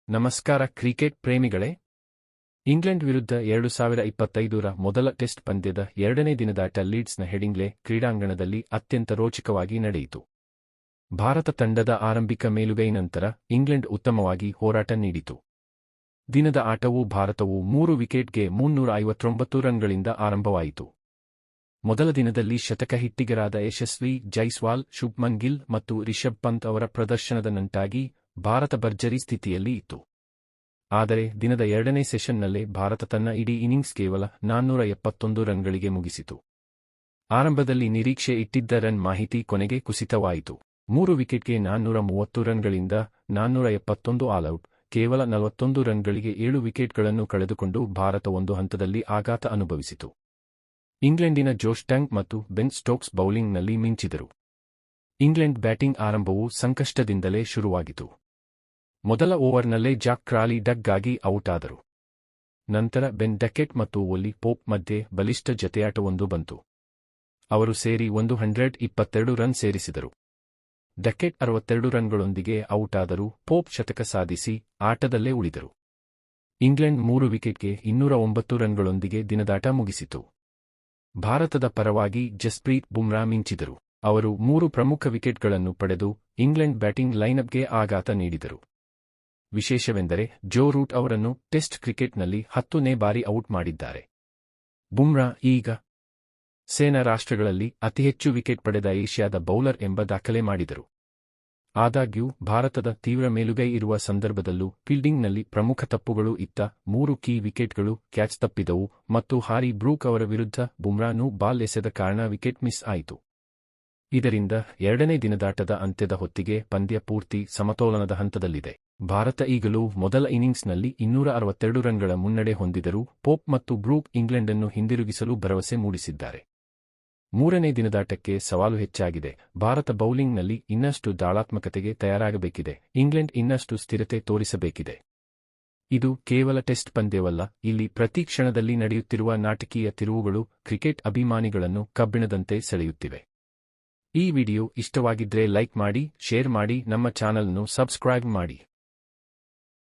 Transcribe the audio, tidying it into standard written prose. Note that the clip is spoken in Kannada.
ನಮಸ್ಕಾರ ಕ್ರಿಕೆಟ್ ಪ್ರೇಮಿಗಳೇ. ಇಂಗ್ಲೆಂಡ್ ವಿರುದ್ಧ 2025ರ ಮೊದಲ ಟೆಸ್ಟ್ ಪಂದ್ಯದ ಎರಡನೇ ದಿನದಾಟ ಲೀಡ್ಸ್ನ ಹೆಡಿಂಗ್ಲೆ ಕ್ರೀಡಾಂಗಣದಲ್ಲಿ ಅತ್ಯಂತ ರೋಚಕವಾಗಿ ನಡೆಯಿತು. ಭಾರತ ತಂಡದ ಆರಂಭಿಕ ಮೇಲುಗೈ ನಂತರ ಇಂಗ್ಲೆಂಡ್ ಉತ್ತಮವಾಗಿ ಹೋರಾಟ ನೀಡಿತು. ದಿನದ ಆಟವು ಭಾರತವು 3 ವಿಕೆಟ್ಗೆ 359 ರನ್ಗಳಿಂದ ಆರಂಭವಾಯಿತು. ಮೊದಲ ದಿನದಲ್ಲಿ ಶತಕ ಹಿಟ್ಟಿಗರಾದ ಯಶಸ್ವಿ ಜೈಸ್ವಾಲ್, ಶುಭ್ಮನ್ ಗಿಲ್ ಮತ್ತು ರಿಷಬ್ ಪಂತ್ ಅವರ ಪ್ರದರ್ಶನದ ನಂಟಾಗಿ ಭಾರತ ಭರ್ಜರಿ ಸ್ಥಿತಿಯಲ್ಲಿ ಇತ್ತು. ಆದರೆ ದಿನದ ಎರಡನೇ ಸೆಷನ್ನಲ್ಲೇ ಭಾರತ ತನ್ನ ಇಡೀ ಇನ್ನಿಂಗ್ಸ್ ಕೇವಲ 471 ರನ್ಗಳಿಗೆ ಮುಗಿಸಿತು. ಆರಂಭದಲ್ಲಿ ನಿರೀಕ್ಷೆ ಇಟ್ಟಿದ್ದ ರನ್ ಮಾಹಿತಿ ಕೊನೆಗೆ ಕುಸಿತವಾಯಿತು. 3 ವಿಕೆಟ್ಗೆ 430 ರನ್ಗಳಿಂದ 471 ಆಲ್ಔಟ್, ಕೇವಲ 41 ರನ್ಗಳಿಗೆ 7 ವಿಕೆಟ್ಗಳನ್ನು ಕಳೆದುಕೊಂಡು ಭಾರತ ಒಂದು ಹಂತದಲ್ಲಿ ಆಘಾತ ಅನುಭವಿಸಿತು. ಇಂಗ್ಲೆಂಡಿನ ಜೋಶ್ ಟಂಗ್ ಮತ್ತು ಬೆನ್ ಸ್ಟೋಕ್ಸ್ ಬೌಲಿಂಗ್ನಲ್ಲಿ ಮಿಂಚಿದರು. ಇಂಗ್ಲೆಂಡ್ ಬ್ಯಾಟಿಂಗ್ ಆರಂಭವು ಸಂಕಷ್ಟದಿಂದಲೇ ಶುರುವಾಗಿತು. ಮೊದಲ ಓವರ್ನಲ್ಲೇ ಜಾಕ್ ಕ್ರಾಲಿ ಡಕ್ಗಾಗಿ ಔಟ್ ಆದರು. ನಂತರ ಬೆನ್ ಡಕೆಟ್ ಮತ್ತು ಒಲ್ಲಿ ಪೋಪ್ ಮಧ್ಯೆ ಬಲಿಷ್ಠ ಜತೆಯಾಟವೊಂದು ಬಂತು. ಅವರು ಸೇರಿ 122 ರನ್ ಸೇರಿಸಿದರು. ಡಕೆಟ್ 62 ರನ್ಗಳೊಂದಿಗೆ ಔಟ್ ಆದರೂ ಪೋಪ್ ಶತಕ ಸಾಧಿಸಿ ಆಟದಲ್ಲೇ ಉಳಿದರು. ಇಂಗ್ಲೆಂಡ್ 3 ವಿಕೆಟ್ಗೆ 209 ರನ್ಗಳೊಂದಿಗೆ ದಿನದಾಟ ಮುಗಿಸಿತು. ಭಾರತದ ಪರವಾಗಿ ಜಸ್ಪ್ರೀತ್ ಬುಮ್ರಾ ಮಿಂಚಿದರು. ಅವರು 3 ಪ್ರಮುಖ ವಿಕೆಟ್ಗಳನ್ನು ಪಡೆದು ಇಂಗ್ಲೆಂಡ್ ಬ್ಯಾಟಿಂಗ್ ಲೈನಪ್ಗೆ ಆಘಾತ ನೀಡಿದರು. ವಿಶೇಷವೆಂದರೆ ಜೋ ರೂಟ್ ಅವರನ್ನು ಟೆಸ್ಟ್ ಕ್ರಿಕೆಟ್ನಲ್ಲಿ 10ನೇ ಬಾರಿ ಔಟ್ ಮಾಡಿದ್ದಾರೆ. ಬುಮ್ರಾ ಈಗ ಸೇನಾ ರಾಷ್ಟ್ರಗಳಲ್ಲಿ ಅತಿಹೆಚ್ಚು ವಿಕೆಟ್ ಪಡೆದ ಏಷ್ಯಾದ ಬೌಲರ್ ಎಂಬ ದಾಖಲೆ ಮಾಡಿದರು. ಆದಾಗ್ಯೂ ಭಾರತದ ತೀವ್ರ ಮೇಲುಗೈ ಇರುವ ಸಂದರ್ಭದಲ್ಲೂ ಫೀಲ್ಡಿಂಗ್ನಲ್ಲಿ ಪ್ರಮುಖ ತಪ್ಪುಗಳು ಇತ್ತ. 3 ಕೀ ವಿಕೆಟ್ಗಳು ಕ್ಯಾಚ್ ತಪ್ಪಿದವು ಮತ್ತು ಹಾರಿ ಬ್ರೂಕ್ ಅವರ ವಿರುದ್ಧ ಬುಮ್ರಾನು ಬಾಲ್ ಎಸೆದ ಕಾರಣ ವಿಕೆಟ್ ಮಿಸ್ ಆಯಿತು. ಇದರಿಂದ ಎರಡನೇ ದಿನದಾಟದ ಅಂತ್ಯದ ಹೊತ್ತಿಗೆ ಪಂದ್ಯ ಪೂರ್ತಿ ಸಮತೋಲನದ ಹಂತದಲ್ಲಿದೆ. ಭಾರತ ಈಗಲೂ ಮೊದಲ ಇನ್ನಿಂಗ್ಸ್ನಲ್ಲಿ 262 ರನ್ಗಳ ಮುನ್ನಡೆ ಹೊಂದಿದರೂ ಪೋಪ್ ಮತ್ತು ಬ್ರೂಕ್ ಇಂಗ್ಲೆಂಡನ್ನು ಹಿಂದಿರುಗಿಸಲು ಭರವಸೆ ಮೂಡಿಸಿದ್ದಾರೆ. ಮೂರನೇ ದಿನದಾಟಕ್ಕೆ ಸವಾಲು ಹೆಚ್ಚಾಗಿದೆ. ಭಾರತ ಬೌಲಿಂಗ್ನಲ್ಲಿ ಇನ್ನಷ್ಟು ದಾಳಾತ್ಮಕತೆಗೆ ತಯಾರಾಗಬೇಕಿದೆ. ಇಂಗ್ಲೆಂಡ್ ಇನ್ನಷ್ಟು ಸ್ಥಿರತೆ ತೋರಿಸಬೇಕಿದೆ. ಇದು ಕೇವಲ ಟೆಸ್ಟ್ ಪಂದ್ಯವಲ್ಲ, ಇಲ್ಲಿ ಪ್ರತಿ ಕ್ಷಣದಲ್ಲಿ ನಡೆಯುತ್ತಿರುವ ನಾಟಕೀಯ ತಿರುವುಗಳು ಕ್ರಿಕೆಟ್ ಅಭಿಮಾನಿಗಳನ್ನು ಕಬ್ಬಿಣದಂತೆ ಸೆಳೆಯುತ್ತಿವೆ. ಈ ವಿಡಿಯೋ ಇಷ್ಟವಾಗಿದ್ರೆ ಲೈಕ್ ಮಾಡಿ, ಶೇರ್ ಮಾಡಿ, ನಮ್ಮ ಚಾನಲ್‌ನ್ನು ಸಬ್ಸ್ಕ್ರೈಬ್ ಮಾಡಿ.